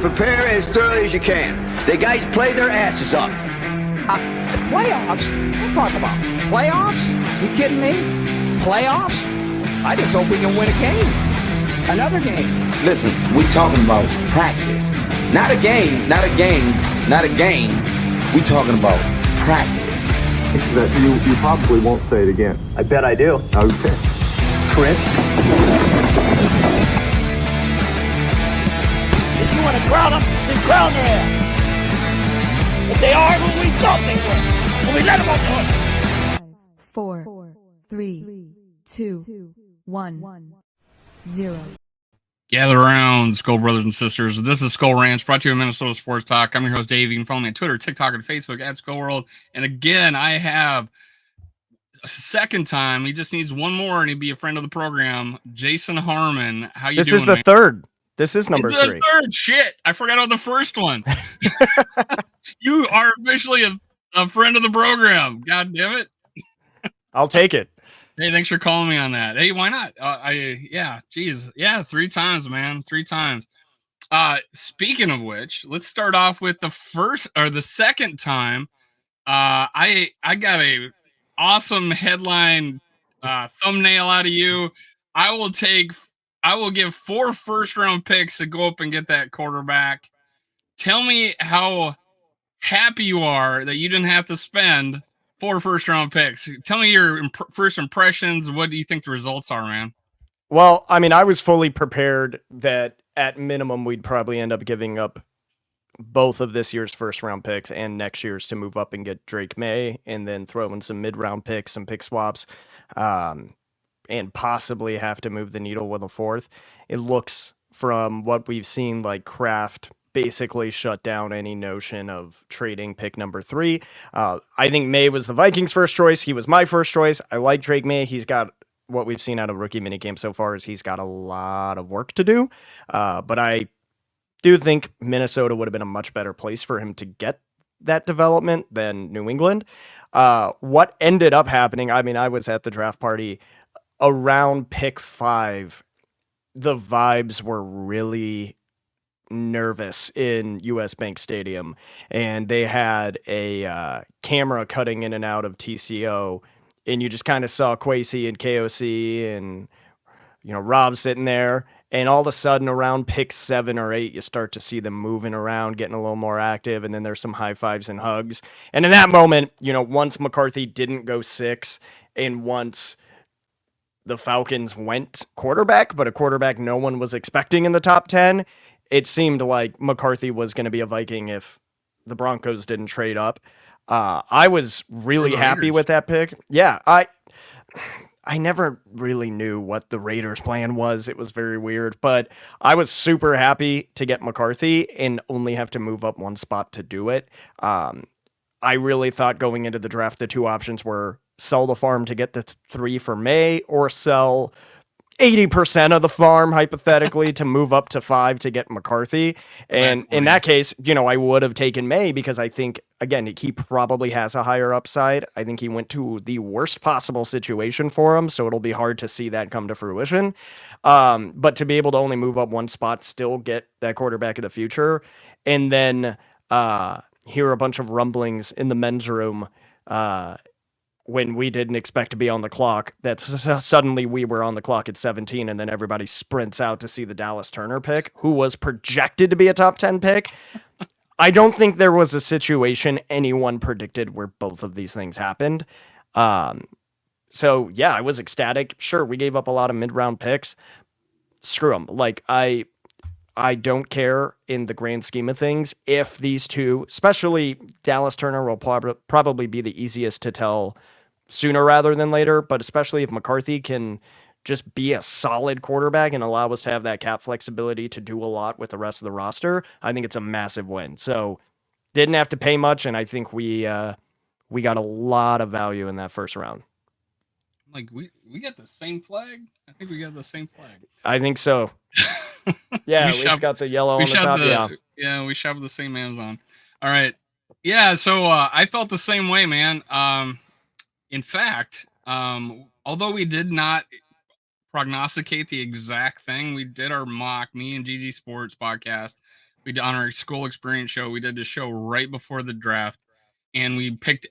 prepare as thoroughly as you can. The guys play their asses off. Playoffs? Don't talk about playoffs. You kidding me? Playoffs? I just hope we can win a game. Another game. Listen, we talking about practice. Not a game, not a game, not a game. We talking about practice. You probably won't say it again. I bet I do. Okay. Chris? If you want to crown them, then crown their ass. If they are who we thought they were, when we let them off the hook. 5, 4, 3, 2, 1, 0. Gather around, Skull Brothers and Sisters. This is Skull Ranch, brought to you by Minnesota Sports Talk. I'm your host, Dave. You can follow me on Twitter, TikTok, and Facebook at Skull World. And again, I have a second time. He just needs one more, and he'd be a friend of the program. Jason Harmon. How you doing, This is the man? third. This is number 3. The third. Shit. I forgot about the first one. You are officially a friend of the program. God damn it. I'll take it. Hey, thanks for calling me on that. Hey, why not? Geez. Yeah, 3 times, man. 3 times. Speaking of which, let's start off with the second time. I got a awesome headline thumbnail out of you. I will give 4 first-round picks to go up and get that quarterback. Tell me how happy you are that you didn't have to spend 4 first-round picks. Tell me your first impressions. What do you think the results are, man? Well, I mean, I was fully prepared that at minimum we'd probably end up giving up both of this year's first-round picks and next year's to move up and get Drake May, and then throw in some mid-round picks, some pick swaps, and possibly have to move the needle with a 4th. It looks, from what we've seen, like Kraft basically shut down any notion of trading pick number 3. I think May was the Vikings' first choice. He was my first choice. I like Drake May. He's got, what we've seen out of rookie minicamp so far is he's got a lot of work to do. But I do think Minnesota would have been a much better place for him to get that development than New England. What ended up happening, I mean, I was at the draft party around pick 5. The vibes were really nervous in US Bank Stadium, and they had a camera cutting in and out of TCO, and you just kind of saw Kwesi and KOC and Rob sitting there, and all of a sudden around pick 7 or 8 you start to see them moving around, getting a little more active, and then there's some high fives and hugs. And in that moment, once McCarthy didn't go 6, and once the Falcons went quarterback, but a quarterback no one was expecting in the top 10, it seemed like McCarthy was going to be a Viking if the Broncos didn't trade up. I was really happy with that pick. Yeah, I never really knew what the Raiders' plan was. It was very weird, but I was super happy to get McCarthy and only have to move up 1 spot to do it. I really thought going into the draft, the 2 options were sell the farm to get the 3 for May, or sell 80% of the farm, hypothetically, to move up to 5 to get McCarthy. And in that case, I would have taken May, because I think, again, he probably has a higher upside. I think he went to the worst possible situation for him, so it'll be hard to see that come to fruition. But to be able to only move up 1 spot, still get that quarterback of the future, and then hear a bunch of rumblings in the men's room when we didn't expect to be on the clock, that suddenly we were on the clock at 17, and then everybody sprints out to see the Dallas Turner pick, who was projected to be a top 10 pick. I don't think there was a situation anyone predicted where both of these things happened. So yeah, I was ecstatic. Sure, we gave up a lot of mid-round picks. Screw them. Like, I don't care in the grand scheme of things if these 2, especially Dallas Turner, will probably be the easiest to tell sooner rather than later, but especially if McCarthy can just be a solid quarterback and allow us to have that cap flexibility to do a lot with the rest of the roster, I think it's a massive win. So didn't have to pay much, and I think we got a lot of value in that first round. Like, we got the same flag? I think we got the same flag. I think so. Yeah, we got the yellow on the top. Yeah, we shop the same Amazon. All right. Yeah, so I felt the same way, man. In fact, although we did not prognosticate the exact thing, we did our mock, me and GG Sports podcast. We did on our school experience show. We did the show right before the draft, and we picked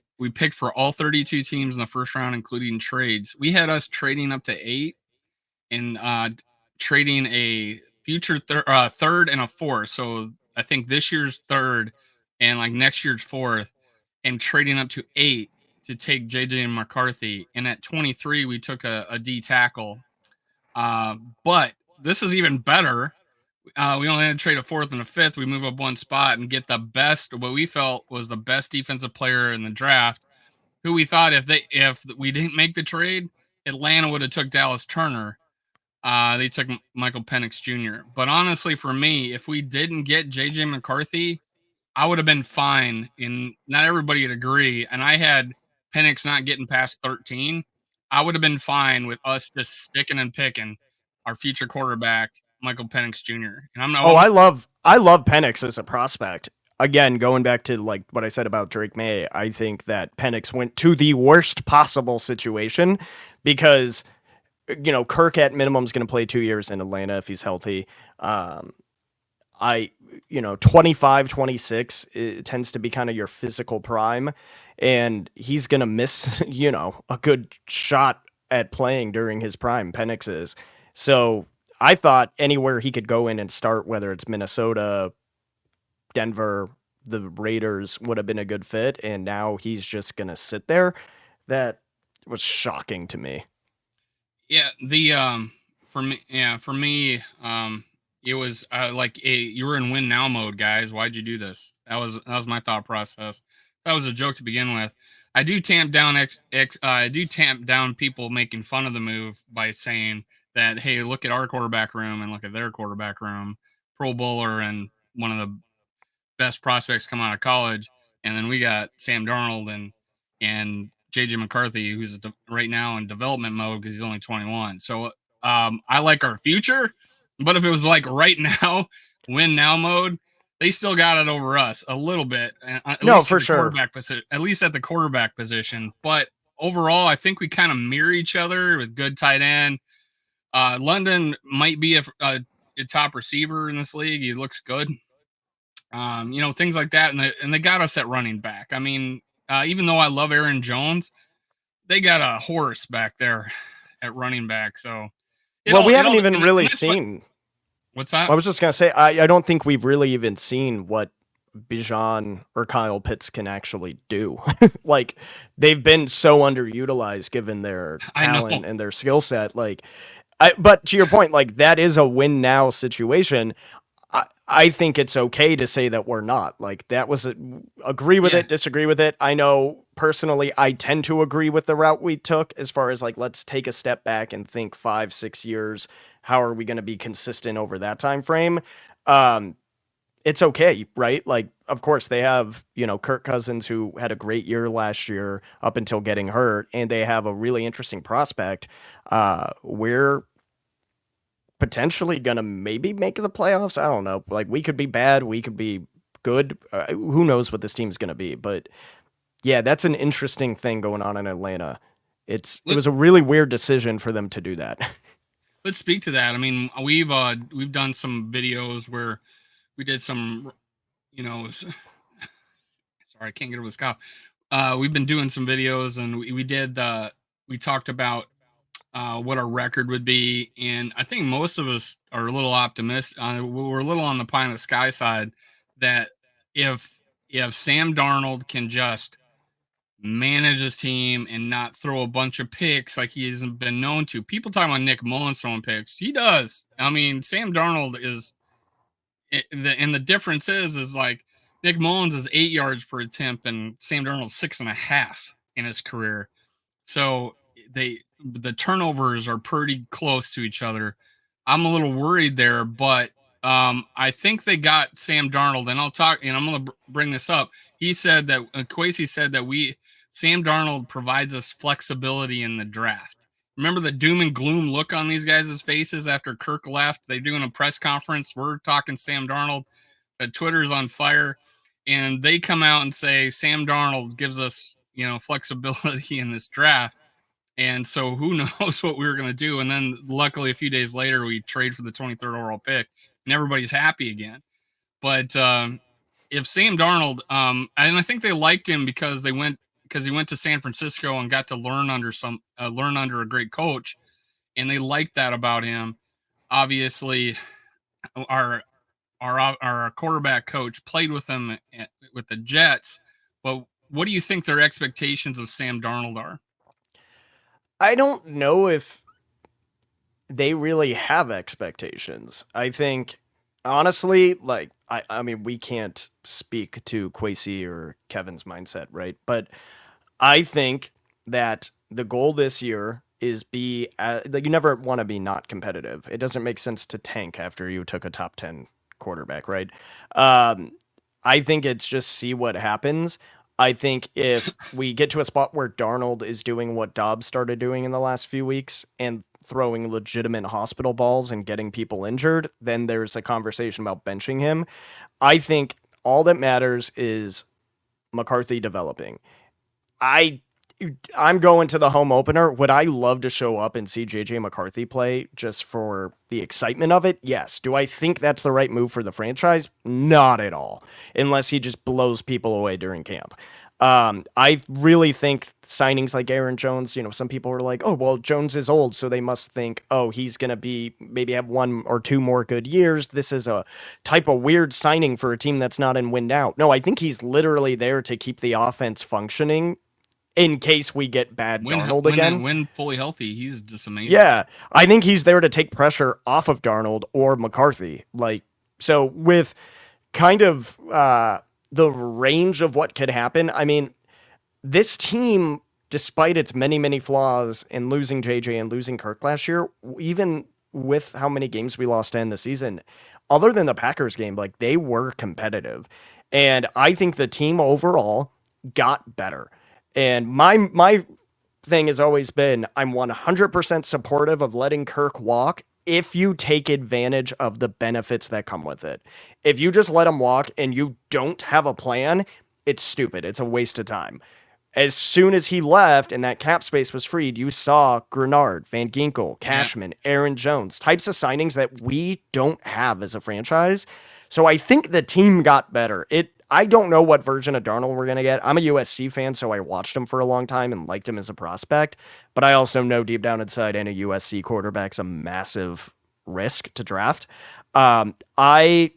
for all 32 teams in the first round, including trades. We had us trading up to 8 and trading a future third and a fourth. So I think this year's third and like next year's fourth, and trading up to 8 to take JJ McCarthy. And at 23, we took a D tackle. But this is even better. We only had to trade a fourth and a fifth. We move up one spot and get the best, what we felt was the best defensive player in the draft, who we thought if we didn't make the trade, Atlanta would have took Dallas Turner. They took Michael Penix Jr. But honestly, for me, if we didn't get JJ McCarthy, I would have been fine. And not everybody would agree. And I had Penix not getting past 13. I would have been fine with us just sticking and picking our future quarterback, Michael Penix Jr. And I'm not. Oh, I love Penix as a prospect. Again, going back to like what I said about Drake May, I think that Penix went to the worst possible situation because Kirk at minimum is going to play 2 years in Atlanta if he's healthy. 25, 26 it tends to be kind of your physical prime, and he's going to miss, a good shot at playing during his prime. Penix is. So I thought anywhere he could go in and start, whether it's Minnesota, Denver, the Raiders, would have been a good fit. And now he's just going to sit there. That was shocking to me. Yeah, for me, it was like you were in win now mode, guys. Why'd you do this? That was my thought process. That was a joke to begin with. I do tamp down people making fun of the move by saying that, hey, look at our quarterback room and look at their quarterback room, Pro Bowler and one of the best prospects come out of college, and then we got Sam Darnold and JJ McCarthy, who's right now in development mode because he's only 21. So I like our future, but if it was like right now, win now mode, they still got it over us a little bit. No, for sure. At least at the quarterback position. But overall, I think we kind of mirror each other with good tight end. London might be a top receiver in this league. He looks good. Things like that. And they got us at running back. I mean, even though I love Aaron Jones, they got a horse back there at running back. So, we haven't even really seen. What's that? I was just going to say, I don't think we've really even seen what Bijan or Kyle Pitts can actually do. Like, they've been so underutilized given their talent and their skill set. Like, but to your point, like, that is a win now situation. I think it's okay to say that we're not. Like, that was agree with it, disagree with it. I know personally I tend to agree with the route we took as far as like, let's take a step back and think 5-6 years. How are we going to be consistent over that time frame? It's okay, right? Like, of course they have, Kirk Cousins, who had a great year last year up until getting hurt, and they have a really interesting prospect. We're potentially gonna maybe make the playoffs. I don't know. Like, we could be bad, we could be good. Who knows what this team's gonna be? But yeah, that's an interesting thing going on in Atlanta. It was a really weird decision for them to do that. Let's speak to that. I mean, we've done some videos where we did some, sorry, I can't get over this cough. We've been doing some videos, and we talked about what our record would be, and I think most of us are a little optimistic. We're a little on the pie in the sky side that if Sam Darnold can just manage his team and not throw a bunch of picks like he hasn't been known to. People talk about Nick Mullins throwing picks. He does. I mean, Sam Darnold is, and the difference is like Nick Mullins is 8 yards per attempt and Sam Darnold's 6.5 in his career. So the turnovers are pretty close to each other. I'm a little worried there, but I think they got Sam Darnold, and I'm going to bring this up. He said that Kwesi said that Sam Darnold provides us flexibility in the draft. Remember the doom and gloom look on these guys' faces after Kirk left? They're doing a press conference. We're talking Sam Darnold. Twitter's on fire, and they come out and say Sam Darnold gives us, flexibility in this draft. And so who knows what we were going to do. And then luckily a few days later, we trade for the 23rd overall pick, and everybody's happy again. But if Sam Darnold, and I think they liked him because he went to San Francisco and got to learn under a great coach, and they liked that about him. Obviously, our quarterback coach played with him with the Jets. But what do you think their expectations of Sam Darnold are? I don't know if they really have expectations. I think, honestly, like, I mean, we can't speak to Kwesi or Kevin's mindset, right? But I think that the goal this year is like, you never want to be not competitive. It doesn't make sense to tank after you took a top 10 quarterback, right? Um, I think it's just see what happens. I think if we get to a spot where Darnold is doing what Dobbs started doing in the last few weeks and throwing legitimate hospital balls and getting people injured, then there's a conversation about benching him. I think all that matters is McCarthy developing. I I'm going to the home opener. Would I love to show up and see JJ McCarthy play just for the excitement of it? Yes. Do I think that's the right move for the franchise? Not at all. Unless he just blows people away during camp. I really think signings like Aaron Jones, some people are like, oh, well, Jones is old, so they must think, oh, he's going to be maybe have 1 or 2 more good years. This is a type of weird signing for a team that's not in win now. No, I think he's literally there to keep the offense functioning in case we get bad Darnold again. When fully healthy, he's just amazing. Yeah, I think he's there to take pressure off of Darnold or McCarthy. So with kind of the range of what could happen, I mean, this team, despite its many, many flaws in losing JJ and losing Kirk last year, even with how many games we lost to end the season, other than the Packers game, like, they were competitive. And I think the team overall got better. And my thing has always been, I'm 100% supportive of letting Kirk walk if you take advantage of the benefits that come with it. If you just let him walk and you don't have a plan, it's stupid. It's a waste of time. As soon as he left and that cap space was freed, you saw Grenard, Van Ginkel, Cashman, Aaron Jones, types of signings that we don't have as a franchise. So I think the team got better. I don't know what version of Darnold we're going to get. I'm a USC fan, so I watched him for a long time and liked him as a prospect. But I also know deep down inside any USC quarterback's a massive risk to draft. I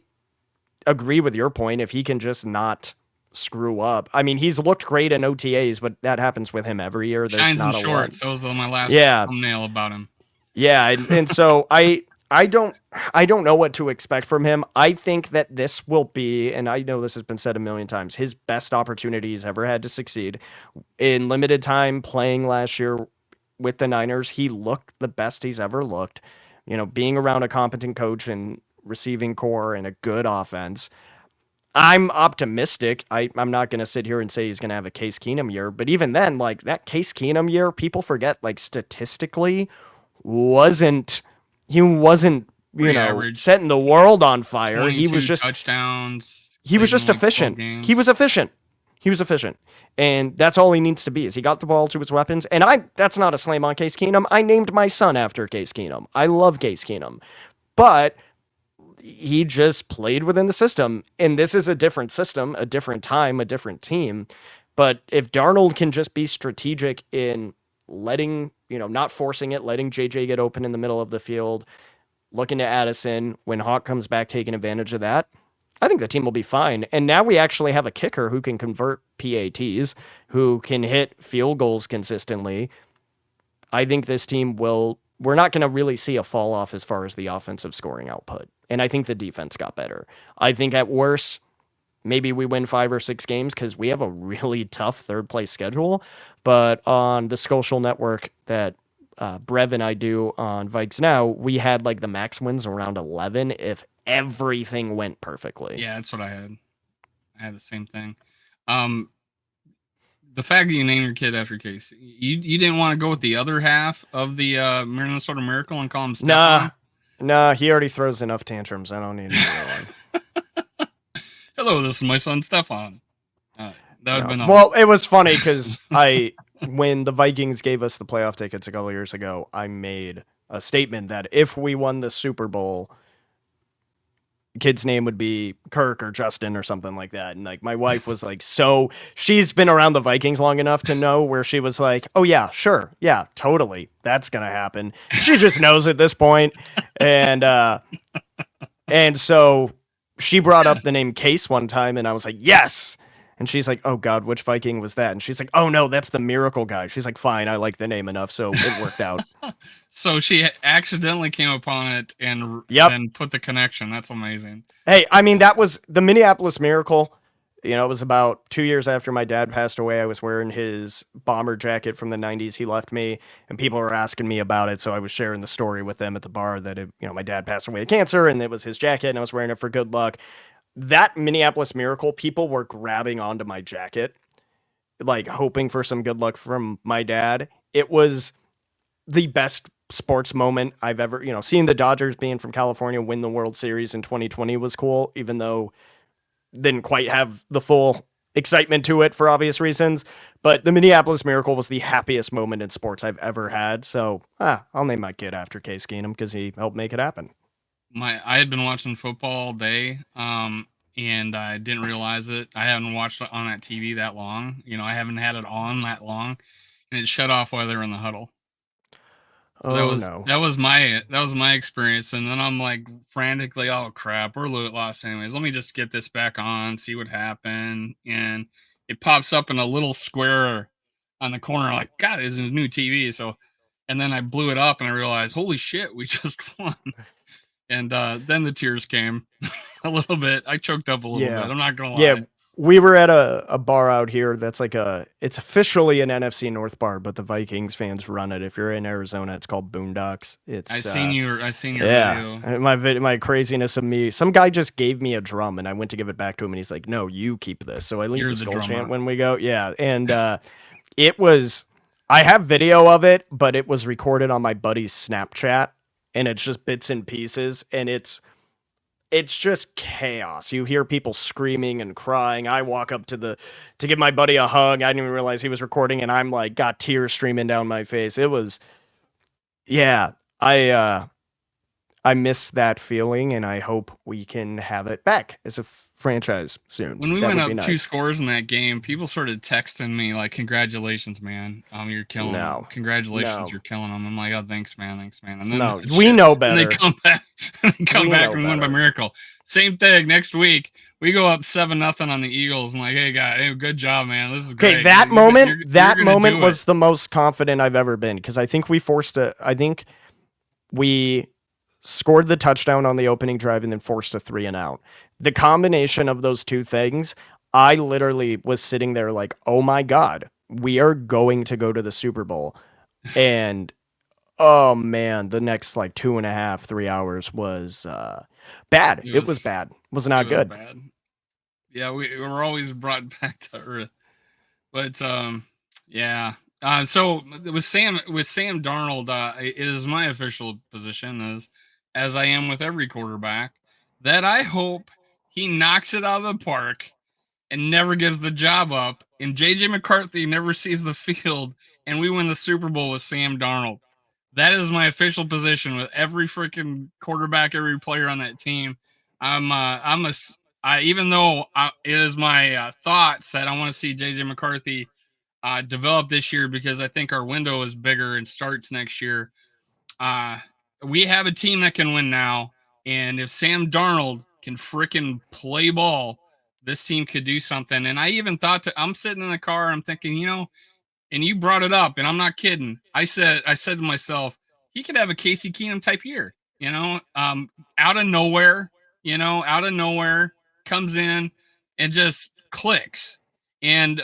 agree with your point. If he can just not screw up. I mean, he's looked great in OTAs, but that happens with him every year. There's Shines not in a shorts. lot. That was my last thumbnail about him. Yeah, and so I don't know what to expect from him. I think that this will be, and I know this has been said a million times, his best opportunity he's ever had to succeed. In limited time playing last year with the Niners, he looked the best he's ever looked. Being around a competent coach and receiving core and a good offense. I'm optimistic. I'm not going to sit here and say he's going to have a Case Keenum year, but even then, like, that Case Keenum year, people forget, like, statistically he wasn't Average. setting the world on fire. He was just touchdowns. He was just efficient. He was efficient. And that's all he needs to be, is he got the ball to his weapons. And that's not a slam on Case Keenum. I named my son after Case Keenum. I love Case Keenum. But he just played within the system, and this is a different system, a different time, a different team. But if Darnold can just be strategic in letting, not forcing it, letting JJ get open in the middle of the field, looking to Addison, when Hawk comes back, taking advantage of that, I think the team will be fine. And now we actually have a kicker who can convert PATs, who can hit field goals consistently. I think this team we're not going to really see a fall off as far as the offensive scoring output. And I think the defense got better. I think at worst, maybe we win 5 or 6 games because we have a really tough third place schedule. But on the social network that Brev and I do on Vikes Now, we had like the max wins around 11 if everything went perfectly. Yeah, that's what I had. I had the same thing. The fact that you named your kid after Case, you didn't want to go with the other half of the Minnesota Miracle and call him Stefan? Nah, he already throws enough tantrums. I don't need another one. Hello, this is my son Stefan. That would have been awesome. Well, it was funny because when the Vikings gave us the playoff tickets a couple years ago, I made a statement that if we won the Super Bowl, kid's name would be Kirk or Justin or something like that. And like my wife was like, so she's been around the Vikings long enough to know where she was like, oh yeah, sure. Yeah, totally. That's going to happen. She just knows at this point. And so she brought up the name Case one time and I was like, yes. And she's like, oh God, which Viking was that? And she's like, oh no, that's the miracle guy. She's like, fine, I like the name enough. So it worked out. So she accidentally came upon it and Yep. then put the connection. That's amazing. Hey, I mean, that was the Minneapolis Miracle. You know, it was about 2 years after my dad passed away. I was wearing his bomber jacket from the 90s he left me, and people were asking me about it. So I was sharing the story with them at the bar that, my dad passed away of cancer, and it was his jacket, and I was wearing it for good luck. That Minneapolis Miracle, people were grabbing onto my jacket, like hoping for some good luck from my dad. It was the best sports moment I've ever, seeing the Dodgers being from California win the World Series in 2020 was cool, even though didn't quite have the full excitement to it for obvious reasons. But the Minneapolis Miracle was the happiest moment in sports I've ever had. So I'll name my kid after Case Keenum because he helped make it happen. I had been watching football all day, and I didn't realize it. I haven't watched it on that TV that long. I haven't had it on that long, and it shut off while they were in the huddle. So that was my experience, and then I'm like frantically, oh crap, we're lost anyways. Let me just get this back on, see what happened, and it pops up in a little square on the corner. Like, God, this is a new TV. So, and then I blew it up, and I realized, holy shit, we just won. And then the tears came a little bit. I choked up a little bit. I'm not gonna lie. Yeah, we were at a bar out here that's like it's officially an NFC North bar, but the Vikings fans run it. If you're in Arizona, it's called Boondocks. I seen your video. My craziness of me. Some guy just gave me a drum, and I went to give it back to him, and he's like, "No, you keep this." So I leave the skull chant when we go. Yeah, and it was. I have video of it, but it was recorded on my buddy's Snapchat, and it's just bits and pieces, and it's just chaos. You hear people screaming and crying. I walk up to give my buddy a hug. I didn't even realize he was recording, and I'm like got tears streaming down my face. It was, yeah. I miss that feeling, and I hope we can have it back as a franchise soon. When we went up 2 scores in that game, people started texting me like, "Congratulations, man! You're killing them. Congratulations, you're killing them." I'm like, "Oh, thanks, man. And then we know better. And they come back. And we win by miracle. Same thing next week. We go up 7-0 on the Eagles. I'm like, "Hey, guys, good job, man. This is great." Okay, that moment was the most confident I've ever been because I think we scored the touchdown on the opening drive and then forced a 3-and-out. The combination of those two things, I literally was sitting there like, oh my God, we are going to go to the Super Bowl. And oh man, the next like 2.5, 3 hours was bad. It was bad. It was not good. Bad. Yeah, we were always brought back to earth. But yeah. So with Sam Darnold, it is my official position as I am with every quarterback, that I hope he knocks it out of the park and never gives the job up, and JJ McCarthy never sees the field, and we win the Super Bowl with Sam Darnold. That is my official position with every freaking quarterback, every player on that team. Even though it is my thoughts that I want to see JJ McCarthy develop this year because I think our window is bigger and starts next year. We have a team that can win now, and if Sam Darnold can freaking play ball, this team could do something. And I even thought I'm sitting in the car, I'm thinking, and you brought it up, and I'm not kidding. I said to myself, he could have a Casey Keenum type year, out of nowhere, comes in and just clicks. And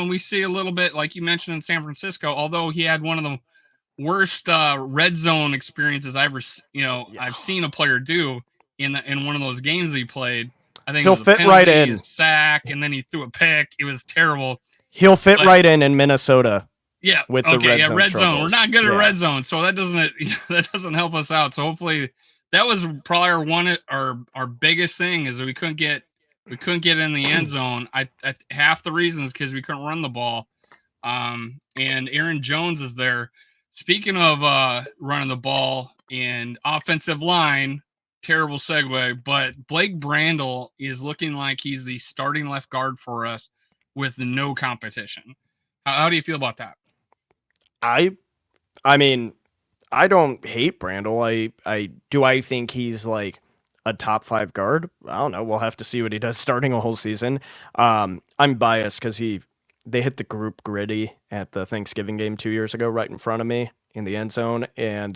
we see a little bit, like you mentioned in San Francisco, although he had one of the worst red zone experiences I've seen a player do in one of those games he played. I think he'll fit right in. A sack, and then he threw a pick. It was terrible. He'll fit right in Minnesota. Yeah, with the red zone. We're not good at red zone, so that doesn't help us out. So hopefully, that was probably our biggest thing is that we couldn't get in the end zone. Half the reasons because we couldn't run the ball. And Aaron Jones is there. Speaking of running the ball and offensive line, terrible segue, but Blake Brandel is looking like he's the starting left guard for us with no competition. How do you feel about that? I mean, I don't hate Brandel. I think he's like a top 5 guard. I don't know. We'll have to see what he does starting a whole season. I'm biased because they hit the group gritty at the Thanksgiving game 2 years ago, right in front of me in the end zone, and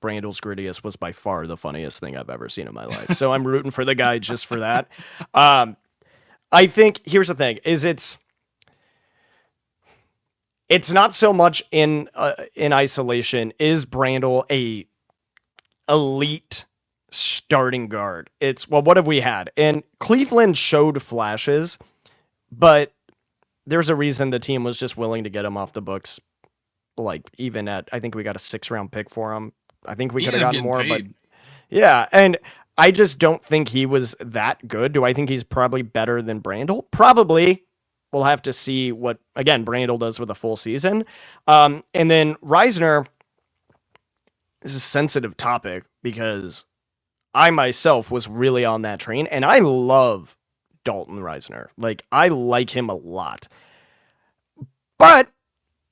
Brandel's grittiest was by far the funniest thing I've ever seen in my life. So I'm rooting for the guy just for that. I think here's the thing: is it's not so much in isolation. Is Brandel a elite starting guard? It's, well, what have we had? And Cleveland showed flashes, but there's a reason the team was just willing to get him off the books. Like, even at, I think we got a 6th-round pick for him. I think we could have gotten more, but yeah. And I just don't think he was that good. Do I think he's probably better than Brandel? Probably. We'll have to see what, again, Brandel does with a full season. And then Reisner is a sensitive topic because I myself was really on that train, and I love Dalton Reisner. Like, I like him a lot. But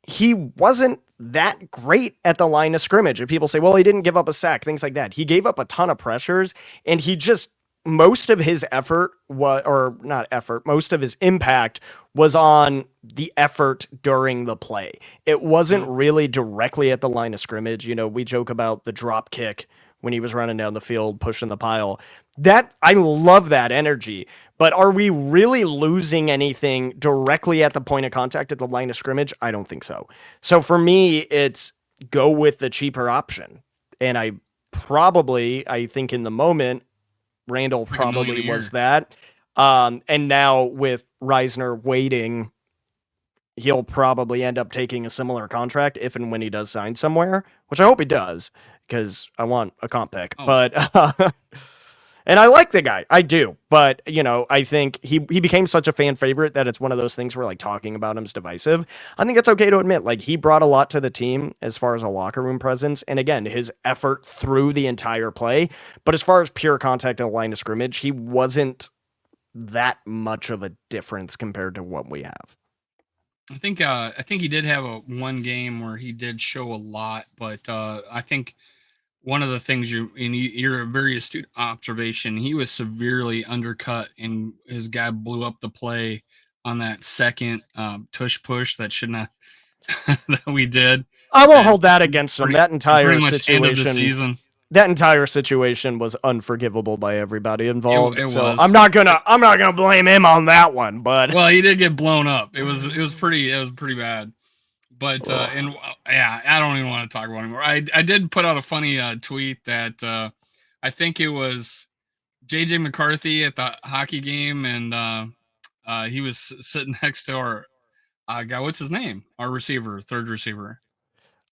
he wasn't that great at the line of scrimmage. And people say, well, he didn't give up a sack, things like that. He gave up a ton of pressures, and he just, most of his effort was, or not effort, most of his impact was on the effort during the play. It wasn't really directly at the line of scrimmage. You know, we joke about the drop kick when he was running down the field, pushing the pile. That, I love that energy. But are we really losing anything directly at the point of contact at the line of scrimmage? I don't think so. So for me, it's go with the cheaper option. And I think in the moment, Randall probably was that. And now with Reisner waiting, he'll probably end up taking a similar contract if and when he does sign somewhere, which I hope he does, because I want a comp pick. But and I like the guy. I do. But, you know, I think he became such a fan favorite that it's one of those things where, like, talking about him is divisive. I think it's okay to admit, like, he brought a lot to the team as far as a locker room presence. And again, his effort through the entire play. But as far as pure contact in the line of scrimmage, he wasn't that much of a difference compared to what we have. I think he did have one game where he did show a lot, but I think one of the things you're a very astute observation, he was severely undercut, and his guy blew up the play on that second tush push that shouldn't have that we did. I won't hold that against him. That entire situation, end of the season. That entire situation was unforgivable by everybody involved. It so was. I'm not gonna blame him on that one. But well, he did get blown up. It was pretty bad. But and yeah, I don't even want to talk about it anymore. I did put out a funny tweet that I think it was JJ McCarthy at the hockey game, and he was sitting next to our guy. What's his name? Our receiver, third receiver.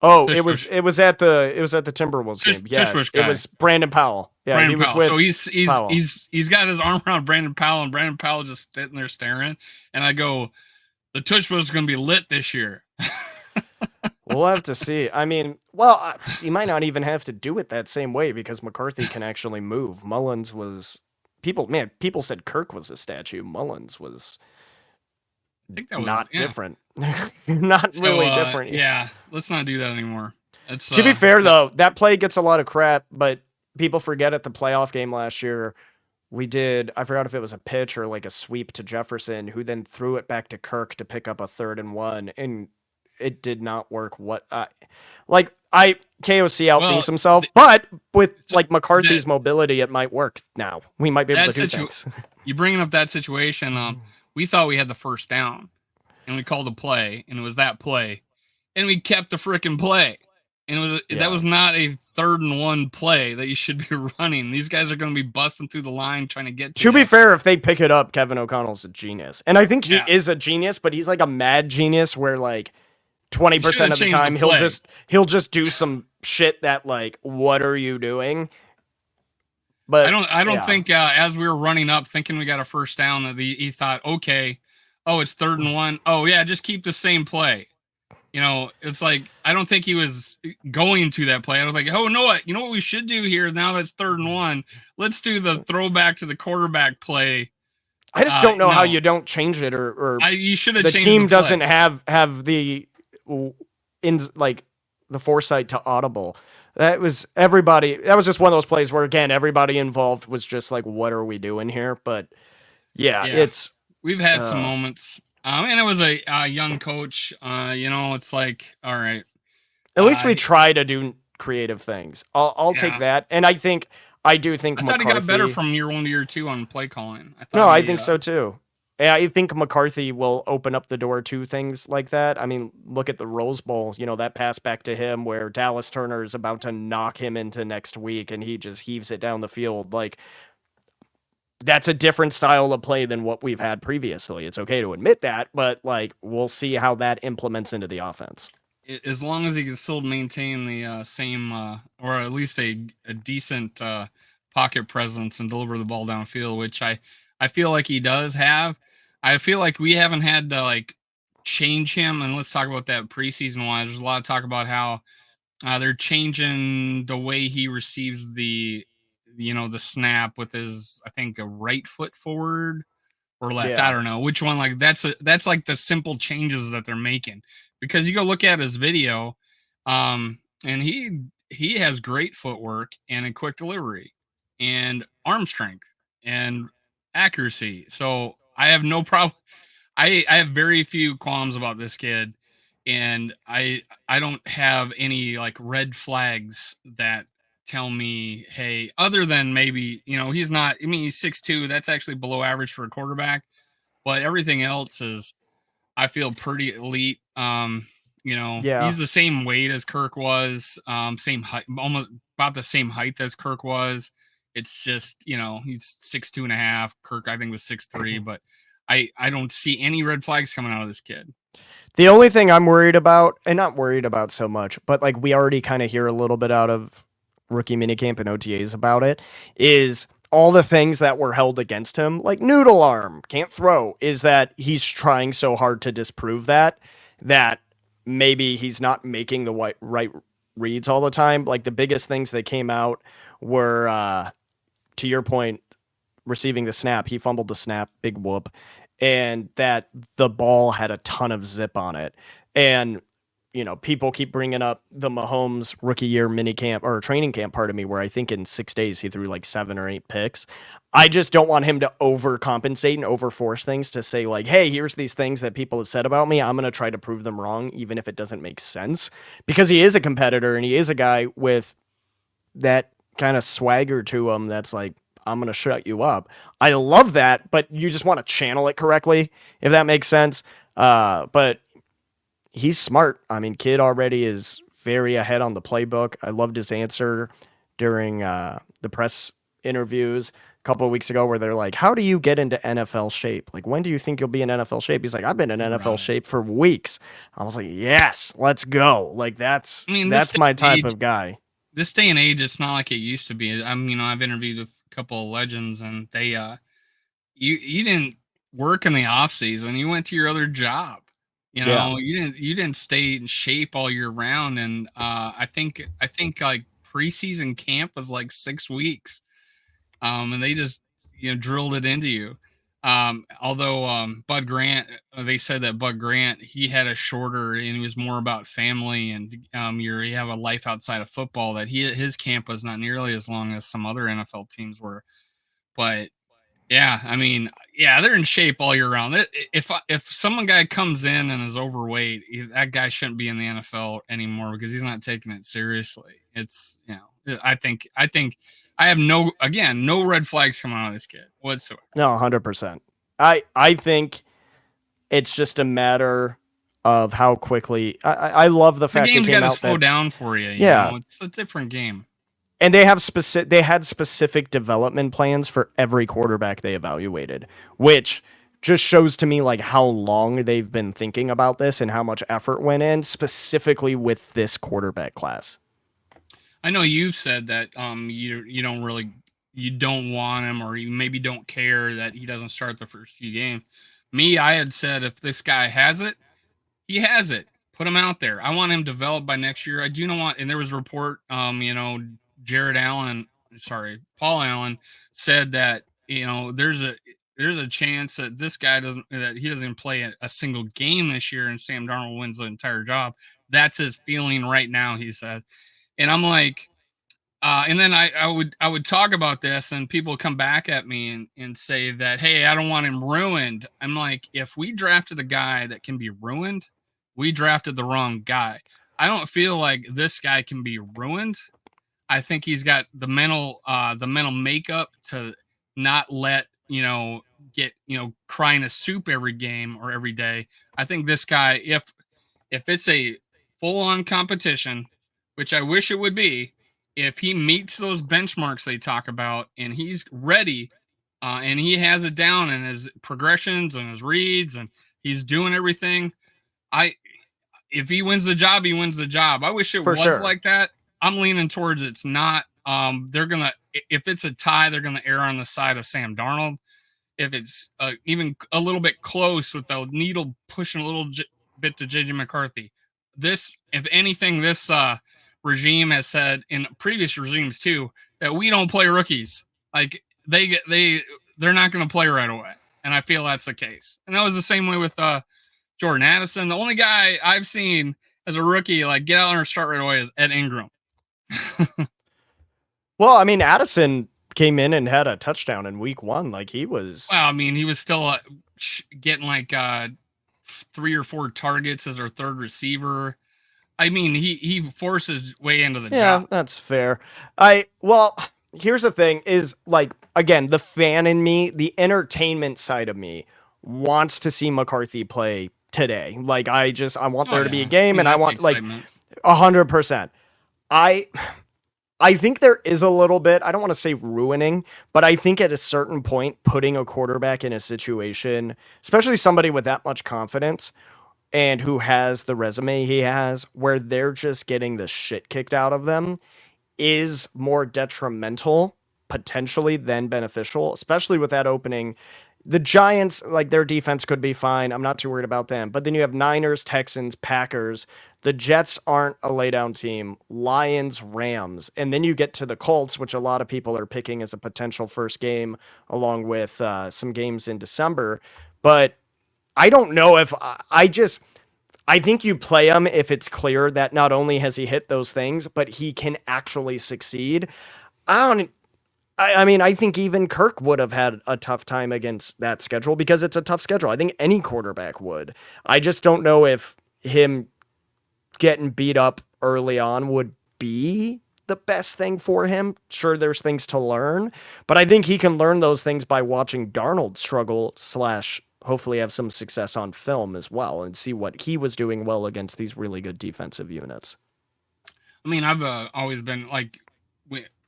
Oh, it was at the Timberwolves game. Yeah, it was Brandon Powell. Yeah, Brandon he was Powell. with So Powell. he's got his arm around Brandon Powell, and Brandon Powell just sitting there staring. And I go, the tush was going to be lit this year. We'll have to see. I mean, well, you might not even have to do it that same way because McCarthy can actually move. Mullins was people said Kirk was a statue. Mullins was not different. Not really different. Yeah, let's not do that anymore. To be fair, though, that play gets a lot of crap, but people forget at the playoff game last year, we did, I forgot if it was a pitch or like a sweep to Jefferson, who then threw it back to Kirk to pick up a 3rd and 1, and it did not work. KOC outthinks himself, but with like McCarthy's mobility, it might work now. We might be able to do things. You bringing up that situation, we thought we had the first down, and we called a play, and it was that play, and we kept the freaking play. And that was not a 3rd and 1 play that you should be running. These guys are going to be busting through the line trying to get to be fair, if they pick it up, Kevin O'Connell's a genius. And I think he is a genius, but he's like a mad genius where like 20% of the time he'll just do some shit that like, what are you doing? But I don't think as we were running up thinking we got a first down that he thought, okay, oh, it's 3rd and 1. Oh yeah, just keep the same play. It's like I don't think he was going to that play. I was like, oh, you know what we should do here now that's 3rd and 1. Let's do the throwback to the quarterback play. I just don't know how you don't change it, or you should have the changed team the play. doesn't have the like the foresight to audible. That was everybody. That was just one of those plays where again everybody involved was just like, what are we doing here? But yeah. We've had some moments. And it was a young coach. It's like, all right. At least we try to do creative things. I'll take that. And I do think I McCarthy, thought he got better from year 1 to year 2 on play calling. I think so too. Yeah, I think McCarthy will open up the door to things like that. I mean, look at the Rose Bowl, that pass back to him where Dallas Turner is about to knock him into next week and he just heaves it down the field. Like, that's a different style of play than what we've had previously. It's okay to admit that, but like, we'll see how that implements into the offense. As long as he can still maintain the same, or at least a decent pocket presence and deliver the ball downfield, which I feel like he does have. I feel like we haven't had to like change him. And let's talk about that preseason wise. There's a lot of talk about how they're changing the way he receives the snap with his, I think, a right foot forward or left. Yeah. I don't know which one. Like that's like the simple changes that they're making, because you go look at his video, and he has great footwork and a quick delivery and arm strength and accuracy. So I have no problem. I have very few qualms about this kid, and I don't have any like red flags that tell me, hey, other than maybe he's not. I mean, he's 6'2". That's actually below average for a quarterback, but everything else is, I feel, pretty elite. He's the same weight as Kirk was, same height, almost about the same height as Kirk was. It's just, he's 6'2.5". Kirk, I think, was 6'3", but I don't see any red flags coming out of this kid. The only thing I'm worried about, and not worried about so much, but like we already kind of hear a little bit out of rookie minicamp and OTAs about it, is all the things that were held against him, like noodle arm, can't throw, is that he's trying so hard to disprove that maybe he's not making the right reads all the time. Like the biggest things that came out were, to your point, receiving the snap. He fumbled the snap, big whoop, and that the ball had a ton of zip on it. And people keep bringing up the Mahomes rookie year mini camp or training camp part of me, where I think in 6 days he threw like 7 or 8 picks. I just don't want him to overcompensate and overforce things to say like, hey, here's these things that people have said about me. I'm going to try to prove them wrong, even if it doesn't make sense, because he is a competitor and he is a guy with that kind of swagger to him. That's like, I'm going to shut you up. I love that, but you just want to channel it correctly, if that makes sense. But he's smart. I mean, kid already is very ahead on the playbook. I loved his answer during the press interviews a couple of weeks ago where they're like, how do you get into NFL shape? Like, when do you think you'll be in NFL shape? He's like, I've been in NFL shape for weeks. I was like, yes, let's go. Like, that's my type of guy. This day and age, it's not like it used to be. I've interviewed with a couple of legends, and they, you didn't work in the off season. You went to your other job. You didn't stay in shape all year round. And I think like preseason camp was like 6 weeks. And they just drilled it into you. Although Bud Grant, they said that Bud Grant, he had a shorter and he was more about family and you have a life outside of football, that his camp was not nearly as long as some other NFL teams were. But yeah, I mean, they're in shape all year round. If some guy comes in and is overweight, that guy shouldn't be in the NFL anymore because he's not taking it seriously. It's I think I have no red flags coming out of this kid whatsoever. No, 100%. I think it's just a matter of how quickly. I love the fact the game's got to slow down for you. It's a different game. And they had specific development plans for every quarterback they evaluated, which just shows to me like how long they've been thinking about this and how much effort went in specifically with this quarterback class. I know you've said that you don't want him, or you maybe don't care that he doesn't start the first few games. Me, I had said if this guy has it, he has it. Put him out there. I want him developed by next year. I do not want, and there was a report, Paul Allen said that, there's a chance that this guy doesn't play a single game this year and Sam Darnold wins the entire job. That's his feeling right now, he said. And I'm like, and then I would talk about this and people come back at me and say that, hey, I don't want him ruined. I'm like, if we drafted a guy that can be ruined, we drafted the wrong guy. I don't feel like this guy can be ruined. I think he's got the mental makeup to not let, get, crying a soup every game or every day. I think this guy, if it's a full on competition, which I wish it would be, if he meets those benchmarks they talk about and he's ready, and he has it down in his progressions and his reads and he's doing everything, if he wins the job, he wins the job. I wish it was like that. I'm leaning towards it's not. If it's a tie, they're gonna err on the side of Sam Darnold. If it's even a little bit close with the needle pushing a little bit to JJ McCarthy, if anything, this regime has said in previous regimes too that we don't play rookies. Like they're not going to play right away, and I feel that's the case. And that was the same way with Jordan Addison. The only guy I've seen as a rookie like get out there and start right away is Ed Ingram. Well, I mean, Addison came in and had a touchdown in week 1. Like he was. Well, I mean, he was still getting like 3 or 4 targets as our third receiver. I mean, he forces way into the job. Yeah, that's fair. Here's the thing is, like, again, the fan in me, the entertainment side of me wants to see McCarthy play today. Like, I want there to be a game, and I want, like, 100%. I think there is a little bit, I don't want to say ruining, but I think at a certain point, putting a quarterback in a situation, especially somebody with that much confidence, and who has the resume he has, where they're just getting the shit kicked out of them, is more detrimental, potentially, than beneficial, especially with that opening. The Giants, like, their defense could be fine. I'm not too worried about them. But then you have Niners, Texans, Packers. The Jets aren't a laydown team. Lions, Rams. And then you get to the Colts, which a lot of people are picking as a potential first game, along with some games in December. But I don't know if I think you play him if it's clear that not only has he hit those things, but he can actually succeed. I mean, I think even Kirk would have had a tough time against that schedule because it's a tough schedule. I think any quarterback would. I just don't know if him getting beat up early on would be the best thing for him. Sure, there's things to learn, but I think he can learn those things by watching Darnold struggle / hopefully have some success on film as well and see what he was doing well against these really good defensive units. I mean, I've always been like,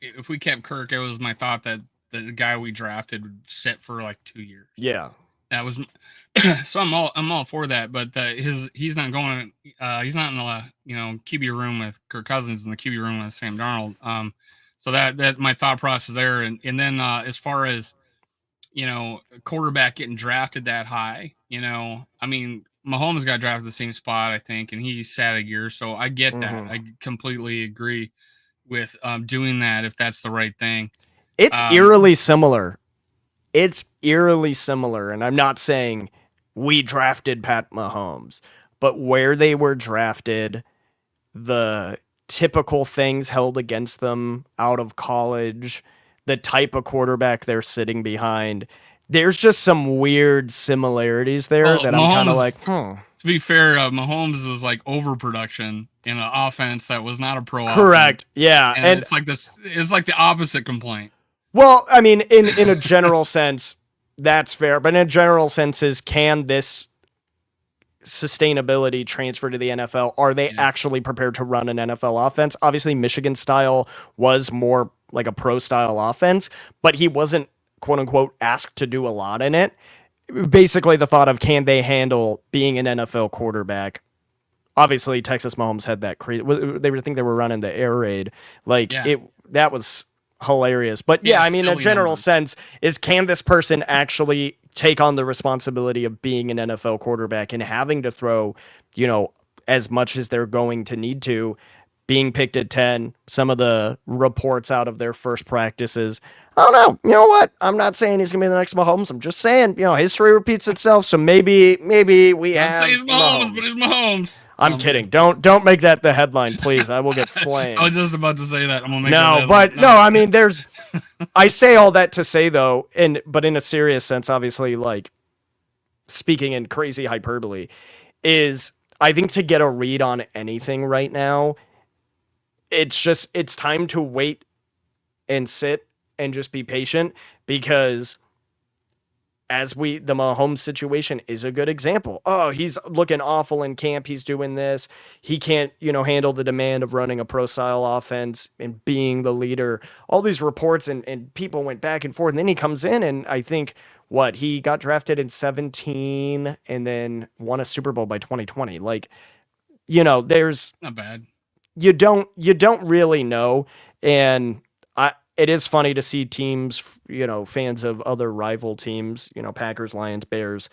if we kept Kirk, it was my thought that the guy we drafted would sit for like 2 years. Yeah, that was. So I'm all for that, but he's not going. He's not in the QB room with Kirk Cousins in the QB room with Sam Darnold. So that my thought process there, and then as far as a quarterback getting drafted that high, I mean, Mahomes got drafted the same spot, I think, and he sat a year. So I get that. I completely agree with doing that if that's the right thing. It's eerily similar. It's eerily similar, and I'm not saying we drafted Pat Mahomes, but where they were drafted, the typical things held against them out of college, the type of quarterback they're sitting behind, there's just some weird similarities there that Mahomes, I'm kind of like, To be fair, Mahomes was like overproduction in an offense that was not a pro correct offense. Yeah, and it's like this. It's like the opposite complaint. Well, I mean, in a general sense, that's fair. But in a general sense, can this sustainability transfer to the NFL? Are they actually prepared to run an NFL offense? Obviously, Michigan style was more like a pro style offense, but he wasn't, quote unquote, asked to do a lot in it. Basically, the thought of, can they handle being an NFL quarterback? Obviously, Texas Mahomes had that crazy. They think they were running the air raid. That was hilarious. But I mean, a general sense is, can this person actually take on the responsibility of being an NFL quarterback and having to throw, as much as they're going to need to, being picked at 10, some of the reports out of their first practices. I don't know. You know what? I'm not saying he's going to be the next Mahomes. I'm just saying, history repeats itself. So maybe we I'd have say it's Mahomes, but it's Mahomes. I'm kidding. Don't make that the headline, please. I will get flamed. I was just about to say that. I'm gonna make no, that but no. I mean, I say all that to say though, but in a serious sense, obviously, like speaking in crazy hyperbole, is I think to get a read on anything right now, it's time to wait and sit and just be patient, because the Mahomes situation is a good example. Oh, he's looking awful in camp. He's doing this. He can't, handle the demand of running a pro style offense and being the leader. All these reports and people went back and forth. And then he comes in, and I think he got drafted in 2017 and then won a Super Bowl by 2020. Like, there's not bad. You don't really know. And it is funny to see teams, fans of other rival teams, Packers, Lions, Bears,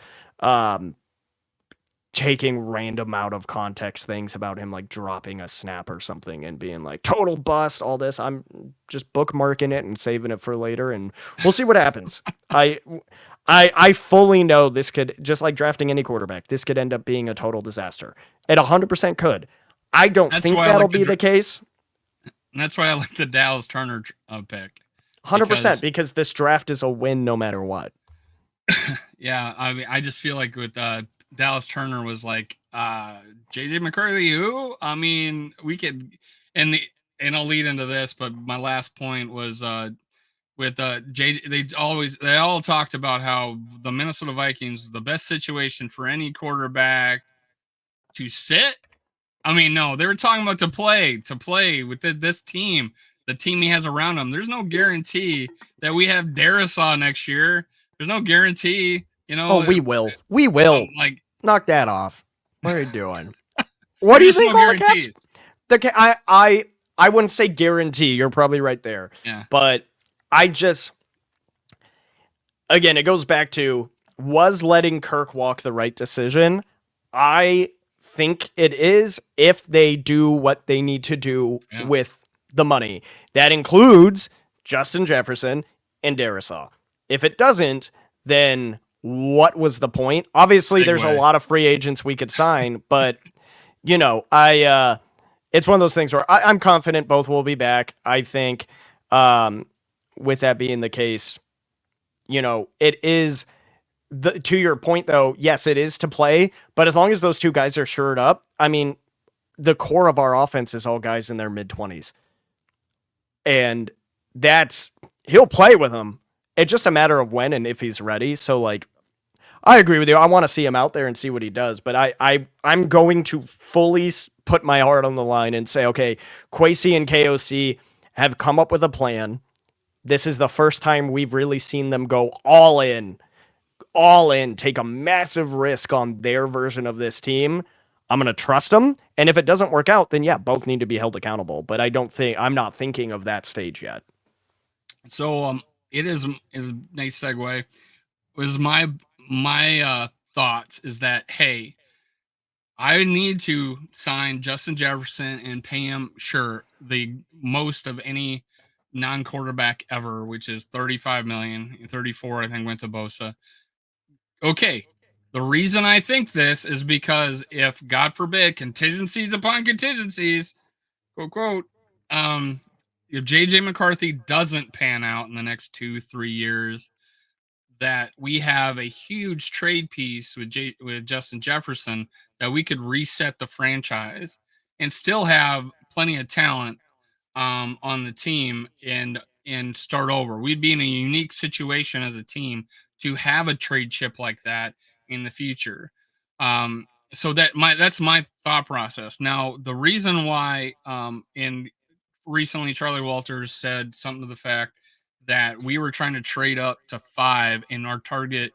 taking random out of context things about him, like dropping a snap or something and being like total bust, all this. I'm just bookmarking it and saving it for later, and we'll see what happens. I fully know this could, just like drafting any quarterback, this could end up being a total disaster. It 100% could. I don't think that'll be the case. And that's why I like the Dallas Turner pick. 100%, because this draft is a win no matter what. Yeah, I mean, I just feel like with Dallas Turner was like JJ McCarthy, who? I mean, we could, and I'll lead into this, but my last point was with JJ. They all talked about how the Minnesota Vikings, the best situation for any quarterback to sit. I mean, no, they were talking about to play with this team, the team he has around him. There's no guarantee that we have Darisaw next year. There's no guarantee, Oh, we will. Like, knock that off. What are you doing? What do you think? All guarantees. I wouldn't say guarantee. You're probably right there. Yeah. But again, it goes back to, was letting Kirk walk the right decision? I think it is, if they do what they need to do with the money. That includes Justin Jefferson and Darisaw. If it doesn't, then what was the point? Obviously, there's a lot of free agents we could sign, but it's one of those things where I'm confident both will be back. I think, with that being the case, it is. To your point, though, yes, it is to play, but as long as those two guys are shored up, I mean, the core of our offense is all guys in their mid-20s. And he'll play with them. It's just a matter of when and if he's ready. So, like, I agree with you. I want to see him out there and see what he does, but I'm going to fully put my heart on the line and say, okay, Kwesi and KOC have come up with a plan. This is the first time we've really seen them go all in, take a massive risk on their version of this team. I'm going to trust them. And if it doesn't work out, then yeah, both need to be held accountable. But I'm not thinking of that stage yet. So it is a nice segue. Was my thoughts is that, hey, I need to sign Justin Jefferson and pay him, the most of any non-quarterback ever, which is $35 million. 34, I think, went to Bosa. Okay, the reason I think this is because if, God forbid, contingencies upon contingencies, quote, if JJ McCarthy doesn't pan out in the next 2-3 years, that we have a huge trade piece with Justin Jefferson that we could reset the franchise and still have plenty of talent on the team and start over. We'd be in a unique situation as a team to have a trade chip like that in the future. So that's my thought process. Now, the reason why, and recently Charlie Walters said something to the fact that we were trying to trade up to 5 and our target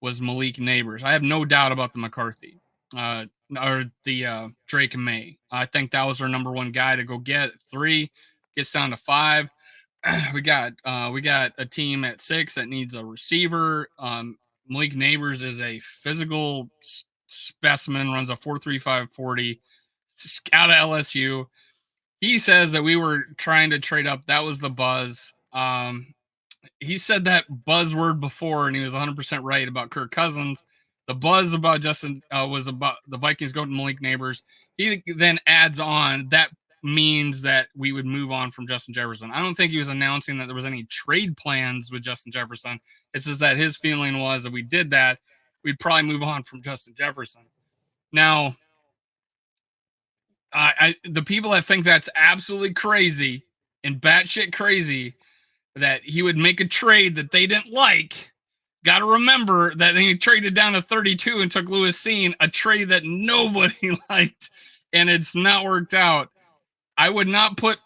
was Malik Neighbors. I have no doubt about the McCarthy or the Drake and May. I think that was our number one guy to go get. 3 gets down to 5. We got a team at 6 that needs a receiver. Malik Neighbors is a physical specimen, runs a 4.35 40, out of LSU. He says that we were trying to trade up. That was the buzz. He said that buzzword before, and he was 100% right about Kirk Cousins. The buzz about Justin was about the Vikings going to Malik Neighbors. He then adds on that means that we would move on from Justin Jefferson. I don't think he was announcing that there was any trade plans with Justin Jefferson. It's just that his feeling was if we did that, we'd probably move on from Justin Jefferson. Now, the people that think that's absolutely crazy and batshit crazy that he would make a trade that they didn't like, got to remember that he traded down to 32 and took Lewis Seen, a trade that nobody liked, and it's not worked out. I would not put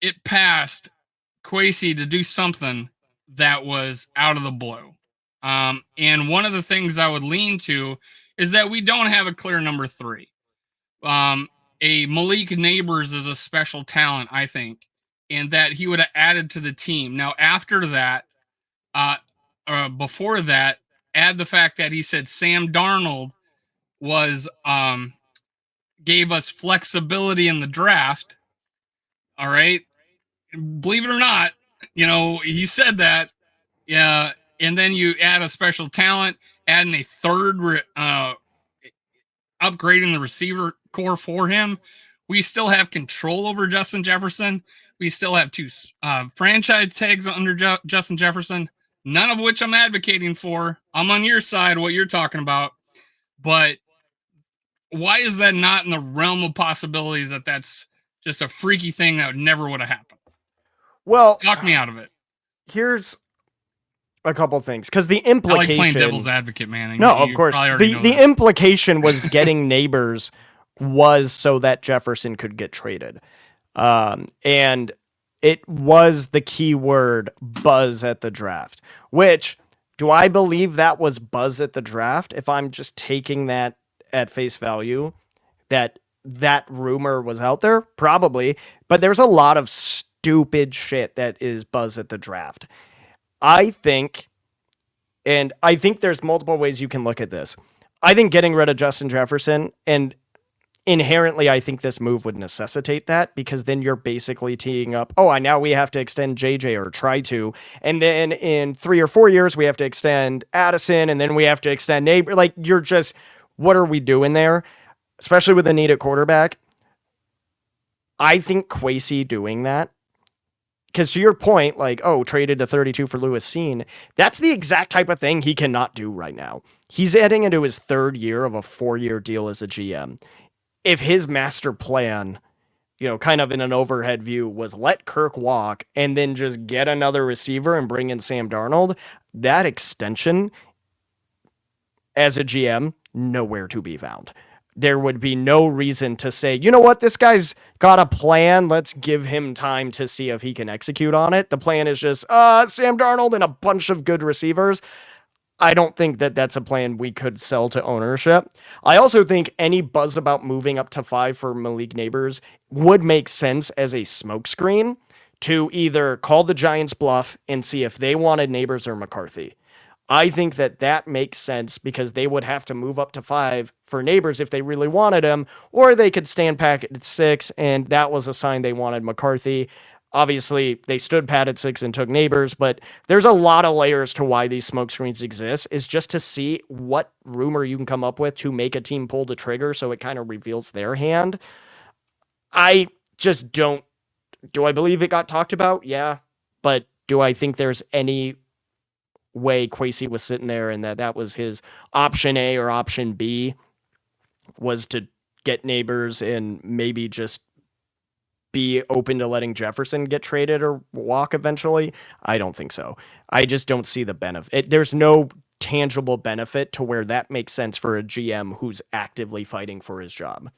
it past Kwesi to do something that was out of the blue. And one of the things I would lean to is that we don't have a clear number 3. A Malik Neighbors is a special talent, I think, and that he would have added to the team. Now, after that, before that, add the fact that he said Sam Darnold was gave us flexibility in the draft. All right, believe it or not, he said that. Yeah, and then you add a special talent, adding a third, upgrading the receiver core for him. We still have control over Justin Jefferson. We still have 2 franchise tags under Justin Jefferson, none of which I'm advocating for. I'm on your side, what you're talking about. But why is that not in the realm of possibilities that that's just a freaky thing that never would have happened? Well, talk me out of it. Here's a couple things, because the implication. I like playing devil's advocate, man. No, of course. The implication was getting Neighbors was so that Jefferson could get traded. And it was the key word buzz at the draft, which do I believe that was buzz at the draft? If I'm just taking that at face value, that rumor was out there, probably, but there's a lot of stupid shit that is buzz at the draft. I think there's multiple ways you can look at this. I think getting rid of Justin Jefferson, and inherently, I think this move would necessitate that, because then you're basically teeing up, now we have to extend JJ or try to. And then in 3 or 4 years, we have to extend Addison, and then we have to extend Neighbor. Like, you're just, what are we doing there? Especially with the need at quarterback. I think Kwesi doing that, because to your point, like, traded to 32 for Lewis Seen, that's the exact type of thing he cannot do right now. He's heading into his 3rd year of a 4-year deal as a GM. If his master plan, kind of in an overhead view, was let Kirk walk and then just get another receiver and bring in Sam Darnold, that extension as a GM, nowhere to be found. There would be no reason to say, you know what, this guy's got a plan. Let's give him time to see if he can execute on it. The plan is just Sam Darnold and a bunch of good receivers. I don't think that that's a plan we could sell to ownership. I also think any buzz about moving up to 5 for Malik Neighbors would make sense as a smokescreen to either call the Giants bluff and see if they wanted Neighbors or McCarthy. I think that makes sense, because they would have to move up to 5 for Neighbors if they really wanted him, or they could stand pat at 6, and that was a sign they wanted McCarthy. Obviously, they stood pat at 6 and took Neighbors, but there's a lot of layers to why these smokescreens exist, is just to see what rumor you can come up with to make a team pull the trigger so it kind of reveals their hand. I just don't. Do I believe it got talked about? Yeah. But do I think there's any way Kwesi was sitting there and that was his option A or option B, was to get Neighbors and maybe just be open to letting Jefferson get traded or walk eventually? I don't think so. I just don't see the benefit. There's no tangible benefit to where that makes sense for a GM who's actively fighting for his job.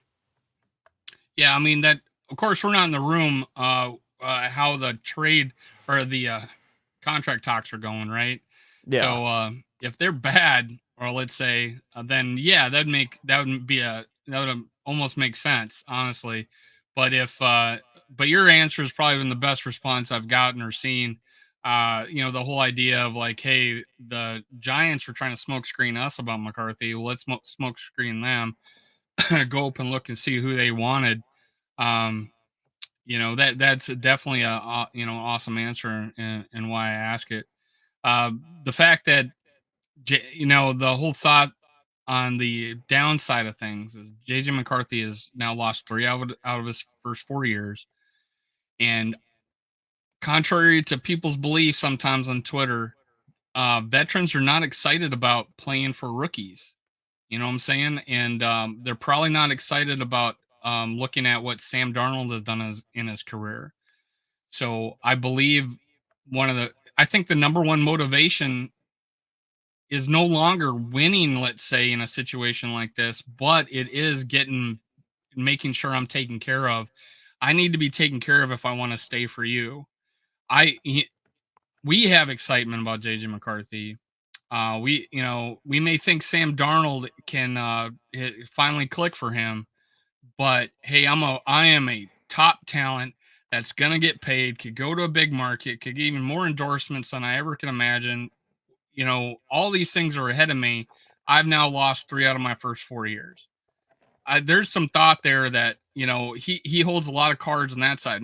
Yeah, I mean, that, of course, we're not in the room how the trade or the contract talks are going, right? Yeah. So if they're bad, or let's say, then yeah, that would almost make sense, honestly. But if but your answer has probably been the best response I've gotten or seen The whole idea of like, hey, the Giants were trying to smoke screen us about McCarthy. Well, let's smoke screen them. Go up and look and see who they wanted. That's definitely a awesome answer and why I ask it. The fact that the whole thought on the downside of things is JJ McCarthy has now lost 3 out of his first 4 years, and contrary to people's beliefs sometimes on Twitter, veterans are not excited about playing for rookies. You know what I'm saying? And they're probably not excited about looking at what Sam Darnold has done in his career. So I believe I think the number one motivation is no longer winning, let's say, in a situation like this, but it is making sure I'm taken care of. I need to be taken care of if I want to stay for you. We have excitement about JJ McCarthy. We may think Sam Darnold can finally click for him, but hey, I am a top talent that's gonna get paid, could go to a big market, could get even more endorsements than I ever can imagine. All these things are ahead of me. I've now lost 3 out of my first 4 years. There's some thought there that he holds a lot of cards on that side.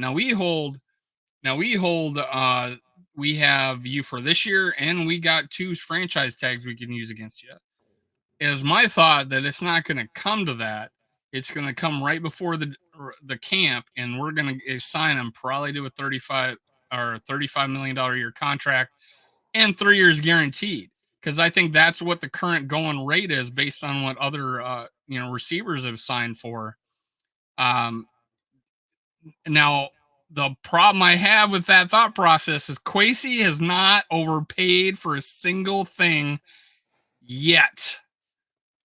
We have you for this year, and we got 2 franchise tags we can use against you. It is my thought that it's not going to come to that. It's going to come right before the camp, and we're going to sign him probably to a $35 million a year contract and 3 years guaranteed. Because I think that's what the current going rate is based on what other receivers have signed for. Now, the problem I have with that thought process is Kwesi has not overpaid for a single thing yet.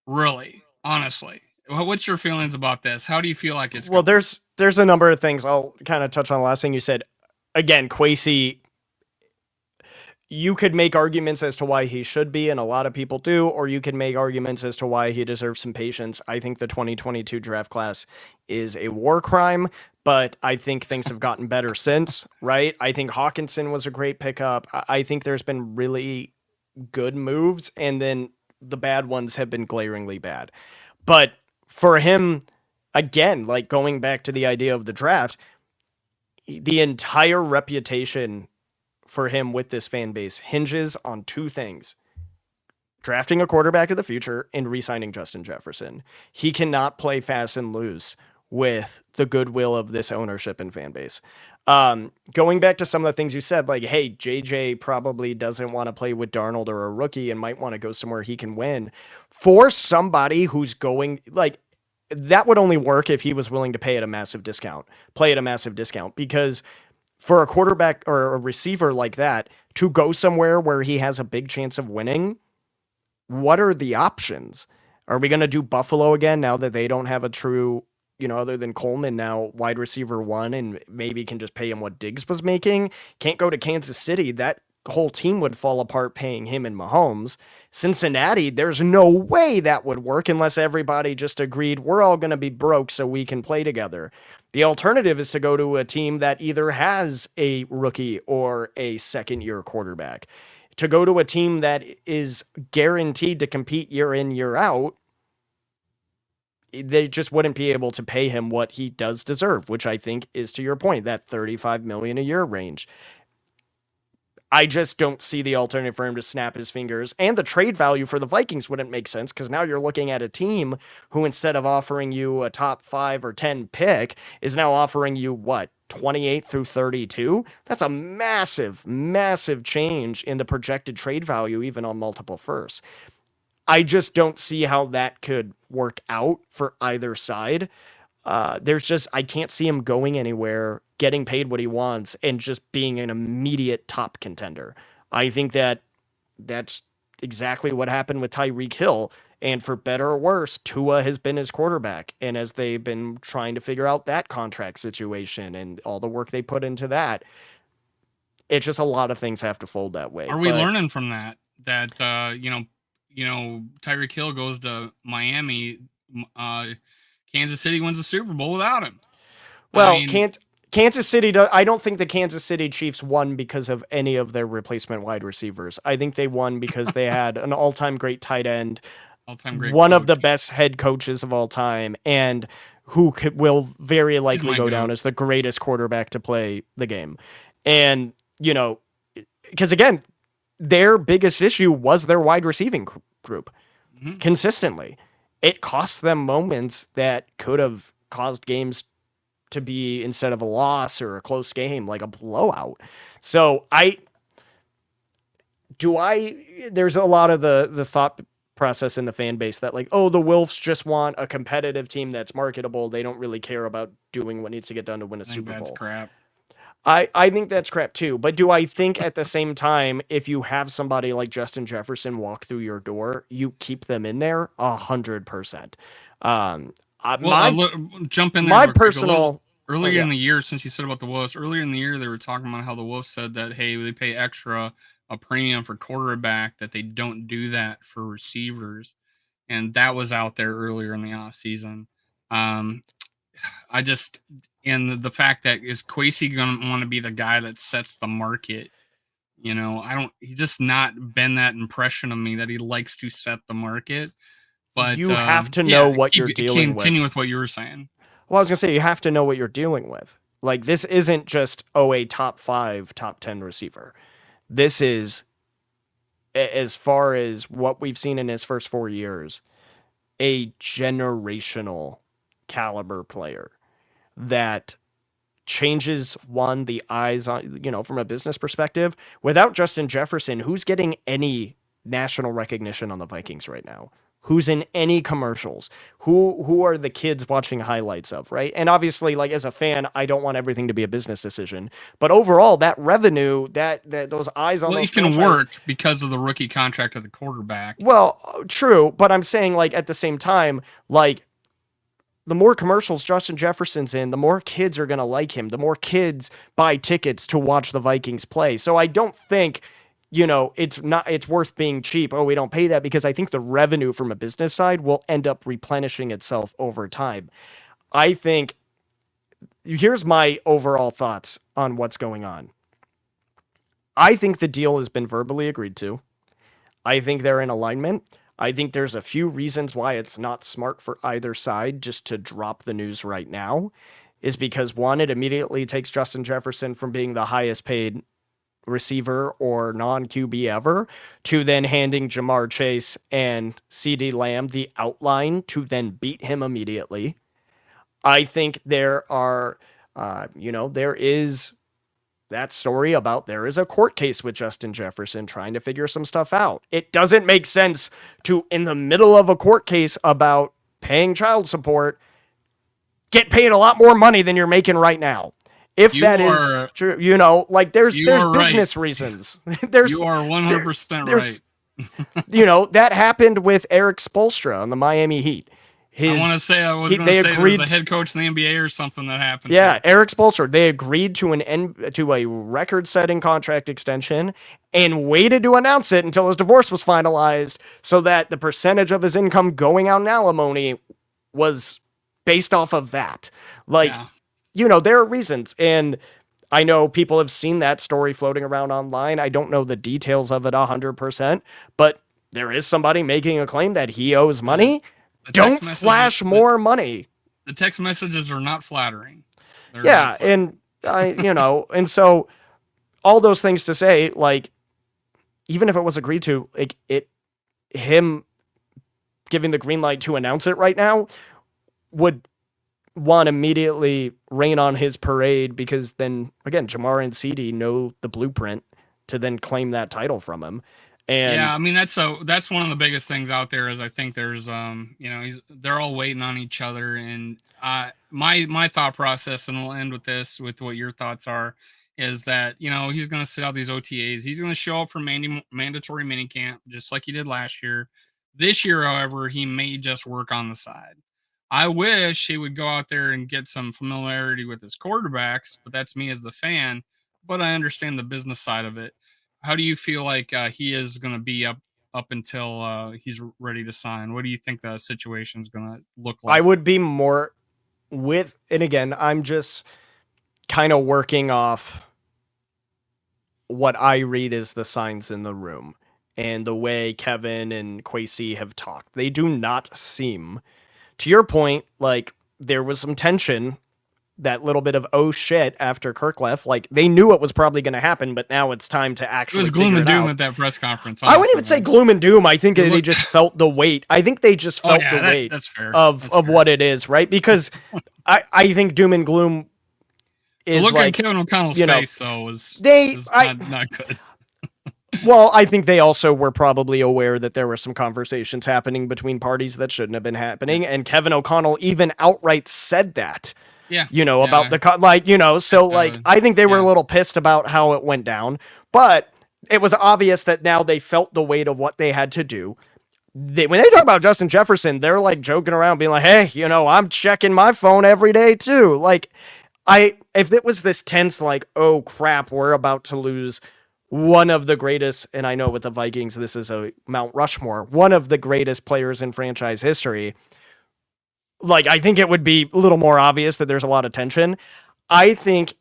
Really, honestly. What's your feelings about this? How do you feel like it's Well, going? there's a number of things. I'll kind of touch on the last thing you said. Again, Kwesi, you could make arguments as to why he should be, and a lot of people do, or you can make arguments as to why he deserves some patience. I think the 2022 draft class is a war crime, but I think things have gotten better since, right? I think Hawkinson was a great pickup. I think there's been really good moves, and then the bad ones have been glaringly bad. But for him, again, like going back to the idea of the draft, the entire reputation for him with this fan base hinges on 2 things: drafting a quarterback of the future and re-signing Justin Jefferson. He cannot play fast and loose with the goodwill of this ownership and fan base. Going back to some of the things you said, like, hey, JJ probably doesn't want to play with Darnold or a rookie and might want to go somewhere he can win. For somebody who's going, like, that would only work if he was willing to play at a massive discount, because for a quarterback or a receiver like that to go somewhere where he has a big chance of winning, what are the options? Are we going to do Buffalo again now that they don't have a true, other than Coleman now, wide receiver 1, and maybe can just pay him what Diggs was making? Can't go to Kansas City. That whole team would fall apart paying him and Mahomes. Cincinnati, there's no way that would work unless everybody just agreed we're all going to be broke so we can play together. The alternative is to go to a team that either has a rookie or a second-year quarterback. To go to a team that is guaranteed to compete year in, year out, they just wouldn't be able to pay him what he does deserve, which I think is, to your point, that $35 million a year range. I just don't see the alternative for him to snap his fingers. And the trade value for the Vikings wouldn't make sense, because now you're looking at a team who, instead of offering you a top 5 or 10 pick, is now offering you, what, 28 through 32? That's a massive, massive change in the projected trade value, even on multiple firsts. I just don't see how that could work out for either side. I can't see him going anywhere, getting paid what he wants, and just being an immediate top contender. I think that's exactly what happened with Tyreek Hill. And for better or worse, Tua has been his quarterback. And as they've been trying to figure out that contract situation and all the work they put into that, it's just a lot of things have to fold that way. Are we learning from that? That Tyreek Hill goes to Miami, Kansas City wins the Super Bowl without him. Well, Kansas City, I don't think the Kansas City Chiefs won because of any of their replacement wide receivers. I think they won because they had an all-time great tight end, All-time great one of the coach. best head coaches of all time, and who will very likely my go goat. down as the greatest quarterback to play the game. And, you know, because again, their biggest issue was their wide receiving group consistently. It cost them moments that could have caused games to be, instead of a loss or a close game, like a blowout. So there's a lot of the thought process in the fan base that like, oh, the Wolves just want a competitive team that's marketable. They don't really care about doing what needs to get done to win a Super Bowl. That's crap. I think that's crap too. But do I think at the same time, if you have somebody like Justin Jefferson walk through your door, you keep them in there 100%. Jump in there. My real quick, personal earlier in the year, since you said about the Wolves, earlier in the year they were talking about how the Wolves said that hey, they pay a premium for quarterback, that they don't do that for receivers, and that was out there earlier in the offseason. I just, and the fact that is Kwesi going to want to be the guy that sets the market? You know, he's just not been that impression of me that he likes to set the market. But you have to know what you're dealing with. Continue with what you were saying. Well, I was going to say, you have to know what you're dealing with. Like, this isn't just, a top 5, top 10 receiver. This is, as far as what we've seen in his first 4 years, a generational caliber player that changes the eyes on, from a business perspective. Without Justin Jefferson, who's getting any national recognition on the Vikings right now? Who's in any commercials? Who are the kids watching highlights of, right? And obviously, like, as a fan, I don't want everything to be a business decision. But overall, that revenue, that those eyes on those it can work because of the rookie contract of the quarterback. Well, true, but I'm saying, like, at the same time, like, the more commercials Justin Jefferson's in, the more kids are going to like him. The more kids buy tickets to watch the Vikings play. So I don't think, it's worth being cheap. Oh, we don't pay that, because I think the revenue from a business side will end up replenishing itself over time. I think, here's my overall thoughts on what's going on. I think the deal has been verbally agreed to. I think they're in alignment. I think there's a few reasons why it's not smart for either side just to drop the news right now, is because, one, it immediately takes Justin Jefferson from being the highest paid receiver or non-QB ever to then handing Jamar Chase and CeeDee Lamb the outline to then beat him immediately. I think there is that story about there is a court case with Justin Jefferson trying to figure some stuff out. It doesn't make sense to, in the middle of a court case about paying child support, get paid a lot more money than you're making right now. If that is true, there's business reasons. You are 100% right. That happened with Eric Spoelstra on the Miami Heat. I want to say there was a head coach in the NBA or something that happened. Yeah, Eric Spoelstra. They agreed to a record-setting contract extension and waited to announce it until his divorce was finalized, so that the percentage of his income going out in alimony was based off of that. There are reasons, and I know people have seen that story floating around online. I don't know the details of it 100%, but there is somebody making a claim that he owes money. Don't flash more money. The text messages are not flattering. And and so all those things to say, like, even if it was agreed to, like, him giving the green light to announce it right now would, one, immediately rain on his parade, because then again, Jamar and CeeDee know the blueprint to then claim that title from him. And yeah, I mean, that's one of the biggest things out there, is I think there's they're all waiting on each other. And my thought process, and we'll end with this, with what your thoughts are, is that he's going to sit out these OTAs. He's going to show up for mandatory minicamp just like he did last year. This year, however, he may just work on the side. I wish he would go out there and get some familiarity with his quarterbacks, but that's me as the fan. But I understand the business side of it. How do you feel like he is going to be up until he's ready to sign? What do you think the situation is going to look like? I would be more with, and again, I'm just kind of working off what I read as the signs in the room and the way Kevin and Kwesi have talked. They do not seem, to your point, like there was some tension, that little bit of oh shit after Kirk left. Like they knew it was probably going to happen, but now it's time to It actually was gloom figure and it doom out. at that press conference. I wouldn't even say gloom and doom. I think they just felt the weight. I think they just felt the weight that's fair. of That's fair. what it is, right? Because I think doom and gloom is look like at Kevin O'Connell's face though was not good. Well, I think they also were probably aware that there were some conversations happening between parties that shouldn't have been happening, and Kevin O'Connell even outright said that. Yeah. About the so I think they were a little pissed about how it went down, but it was obvious that now they felt the weight of what they had to do. When they talk about Justin Jefferson, they're like joking around, being like, "Hey, I'm checking my phone every day too." Like, if it was this tense, like, "Oh crap, we're about to lose one of the greatest," and I know with the Vikings, this is a Mount Rushmore, one of the greatest players in franchise history. Like, I think it would be a little more obvious that there's a lot of tension. I think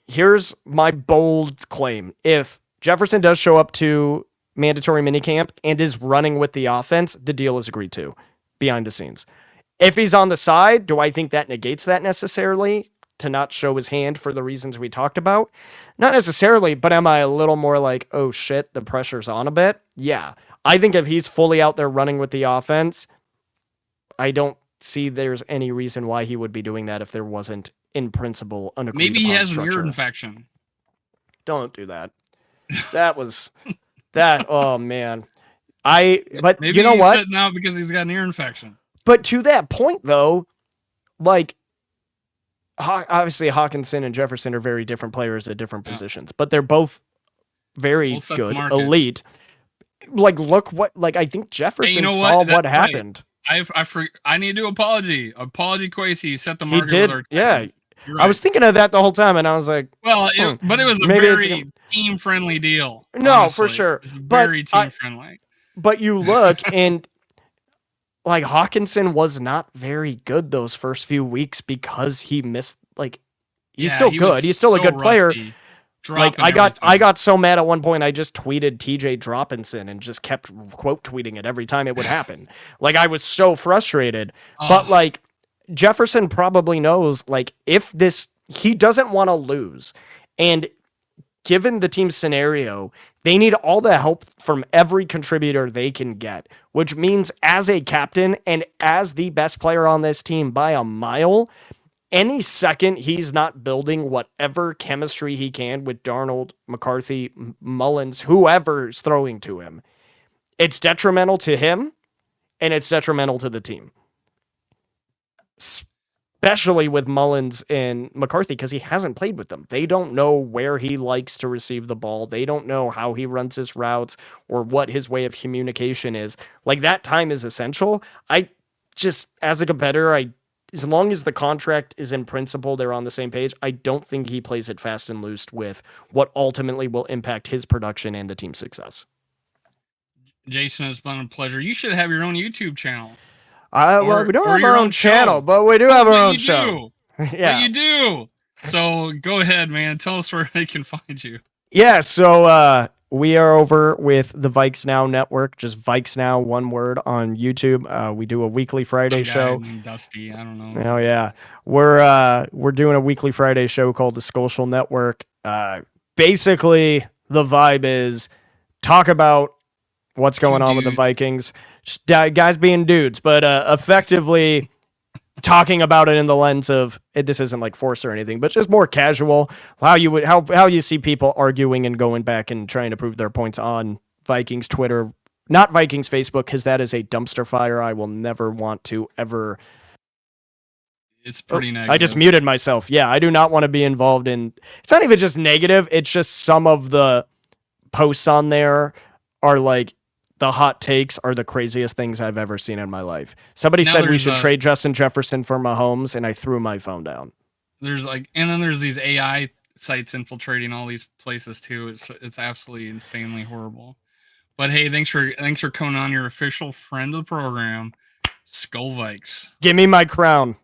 here's my bold claim. If Jefferson does show up to mandatory minicamp and is running with the offense, the deal is agreed to behind the scenes. If he's on the side, do I think that negates that necessarily to not show his hand for the reasons we talked about? Not necessarily, but am I a little more like, oh shit, the pressure's on a bit? Yeah. I think if he's fully out there running with the offense, I don't see there's any reason why he would be doing that if there wasn't, in principle, an agreed Maybe he has structure. an ear infection. Don't do that. That was that. Oh man, But maybe you know he's what? sitting out because he's got an ear infection. But to that point, though, like obviously Hawkinson and Jefferson are very different players at different positions, but they're both very good, elite. Like, look what, like, I think Jefferson saw what happened. I need to apology. Apology, Kwesi. Set the market. He did. With our yeah. right. I was thinking of that the whole time, and I was like, well, but it was a very team-friendly deal. No, honestly. for sure. It was very team-friendly. But you look, and like Hawkinson was not very good those first few weeks because he missed. Like, he's still good. He's still a good player. Like I got so mad at one point I just tweeted TJ Droppinson and just kept quote tweeting it every time it would happen. Like I was so frustrated. But like Jefferson probably knows, like, if he doesn't want to lose, and given the team scenario, they need all the help from every contributor they can get, which means as a captain and as the best player on this team by a mile, any second he's not building whatever chemistry he can with Darnold, McCarthy, Mullins, whoever's throwing to him, it's detrimental to him and it's detrimental to the team. Especially with Mullins and McCarthy, because he hasn't played with them. They don't know where he likes to receive the ball. They don't know how he runs his routes or what his way of communication is. Like, that time is essential. I just, as a competitor, as long as the contract is in principle, they're on the same page, I don't think he plays it fast and loose with what ultimately will impact his production and the team's success. Jason, it's been a pleasure. You should have your own YouTube channel. Well, we don't have our own channel, but we do have our own show. Yeah, but you do. So go ahead, man. Tell us where they can find you. Yeah, so we are over with the Vikes Now Network, just Vikes Now, one word, on YouTube. We do a weekly Friday show. Dusty, I don't know. Oh yeah, we're doing a weekly Friday show called the Social Network. Basically, the vibe is talk about what's going on with the Vikings, just guys being dudes, but effectively talking about it in the lens of this isn't like force or anything, but just more casual. How you see people arguing and going back and trying to prove their points on Vikings Twitter, not Vikings Facebook, because that is a dumpster fire. I will never want to ever. It's pretty negative. I just muted myself. Yeah, I do not want to be involved in. It's not even just negative. It's just some of the posts on there are like, the hot takes are the craziest things I've ever seen in my life. Somebody said we should trade Justin Jefferson for Mahomes, and I threw my phone down. And then there's these AI sites infiltrating all these places too. It's absolutely insanely horrible. But hey, thanks for coming on, your official friend of the program, Skull Vikes. Give me my crown.